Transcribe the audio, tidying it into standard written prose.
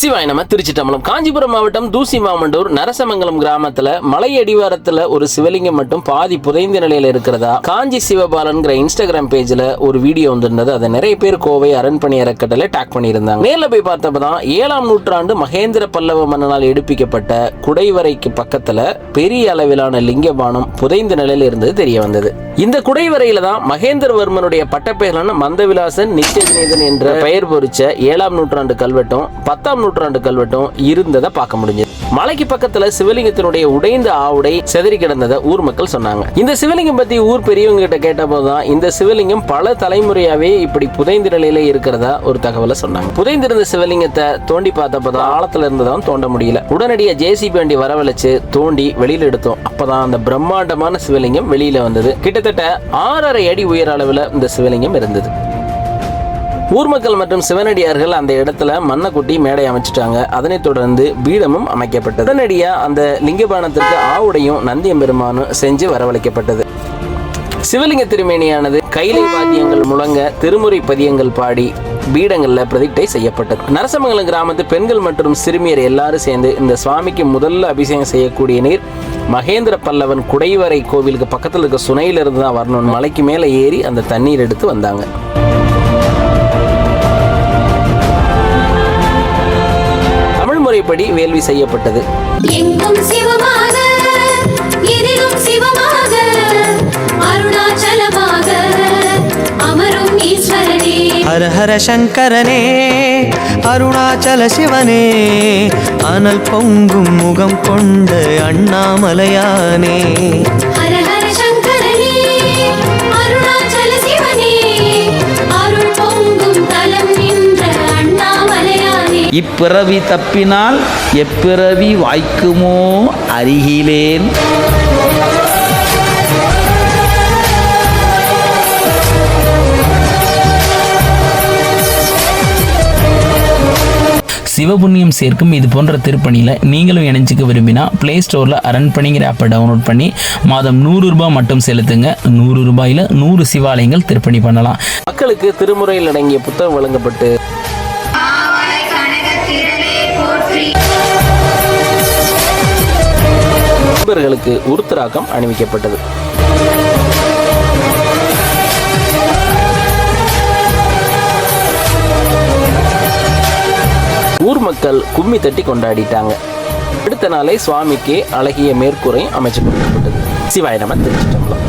சிவாய் நம. திருச்சிட்டம்பலம். காஞ்சிபுரம் மாவட்டம் தூசி மாமண்டூர் நரசமங்கலம் கிராமத்துல மலை அடிவாரத்துல ஒரு சிவலிங்கம் மட்டும் பாதி புதைந்த நிலையில இருக்கிறதா காஞ்சி சிவபாலன்கிற இன்ஸ்டாகிராம் பேஜ்ல ஒரு வீடியோ வந்திருந்தது. அதை நிறைய பேர் கோவை அரண்மனை அறக்கட்டளை டாக் பண்ணியிருந்தாங்க. நேர்ல போய் பார்த்தப்பதான் 7ஆம் நூற்றாண்டு மகேந்திர பல்லவ மன்னனால் எடுப்பிக்கப்பட்ட குடைவரைக்கு பக்கத்துல பெரிய அளவிலான லிங்கபானம் புதைந்த நிலையில இருந்தது தெரிய வந்தது. இந்த குடைவரையில தான் மகேந்திரவர்மனுடைய பட்டப்பெயரான மந்தவிலாசன் நித்தியநீதன் என்ற பெயர் பொறிச்ச 7ஆம் நூற்றாண்டு கல்வெட்டும் 10ஆம் நூற்றாண்டு கல்வெட்டும் இருந்ததை பார்க்க முடிஞ்சது. மலைக்கு பக்கத்துல சிவலிங்கத்தினுடைய உடைந்த ஆவுடை செதறி கிடந்ததை ஊர் மக்கள் சொன்னாங்க. இந்த சிவலிங்கம் பத்தி ஊர் பெரியவங்க கிட்ட கேட்ட போதுதான் இந்த சிவலிங்கம் பல தலைமுறையாவே இப்படி புதைந்த நிலையில இருக்கிறதா ஒரு தகவலை சொன்னாங்க. புதைந்திருந்த சிவலிங்கத்தை தோண்டி பார்த்தப்பதான் ஆழத்துல இருந்ததான் தோண்ட முடியல. உடனடியா ஜேசிபி வண்டி வரவழைச்சு தோண்டி வெளியில எடுத்தோம். அப்பதான் அந்த பிரம்மாண்டமான சிவலிங்கம் வெளியில வந்தது. கிட்டத்தட்ட 6.5 அடி உயர அளவுல இந்த சிவலிங்கம் இருந்தது. ஊர் மக்கள் மற்றும் சிவனடியார்கள் அந்த இடத்துல மண்ணை கொட்டி மேடை அமைச்சிட்டாங்க. அதனைத் தொடர்ந்து பீடமும் அமைக்கப்பட்டது. உடனடியா அந்த லிங்கபானத்திற்கு ஆவுடையும் நந்தியம்பெருமானும் செஞ்சு வரவழைக்கப்பட்டது. சிவலிங்க திருமேனியானது கைலை வாத்தியங்கள் முழங்க திருமுறை பதியங்கள் பாடி பீடங்கள்ல பிரதிஷ்டை செய்யப்பட்டது. நரசமங்கலம் கிராமத்து பெண்கள் மற்றும் சிறுமியர் எல்லாரும் சேர்ந்து இந்த சுவாமிக்கு முதல்ல அபிஷேகம் செய்யக்கூடிய நீர் மகேந்திர பல்லவன் குடைவரை கோவிலுக்கு பக்கத்தில் இருக்க சுனையிலிருந்து தான் வரணும். மலைக்கு மேலே ஏறி அந்த தண்ணீர் எடுத்து வந்தாங்க. தமிழ் முறைப்படி வேள்வி செய்யப்பட்டது. ஹர ஹர சங்கரனே அருணாச்சல சிவனே அனல் பொங்கும் முகம் கொண்ட அண்ணாமலையானே. ஹர ஹர சங்கரனே அருணாச்சல சிவனே அருள் பொங்கும் தலம் நின்ற அண்ணாமலையானே. இப்பிறவி தப்பினால் எப்பிறவி வாய்க்குமோ அருகிலேன். சிவபுண்ணியம் சேர்க்கும் இது போன்ற திருப்பணியில் நீங்களும் இணைஞ்சிக்க விரும்பினா பிளே ஸ்டோரில் அரண்மனைங்கிற ஆப்பை டவுன்லோட் பண்ணி மாதம் 100 ரூபாய் மட்டும் செலுத்துங்க. 100 ரூபாயில் 100 சிவாலயங்கள் திருப்பணி பண்ணலாம். மக்களுக்கு திருமுறையில் அடங்கிய புத்தகம் வழங்கப்பட்டு நண்பர்களுக்கு உருத்திராக்கம் அணிவிக்கப்பட்டது. ஊர் மக்கள் கும்மி தட்டி கொண்டாடிட்டாங்க. அடுத்த நாளை சுவாமிக்கு அழகிய மேற்கூரை அமைச்சு கொடுக்கப்பட்டது. சிவாய நம. திருச்சிட்டம்பலம்.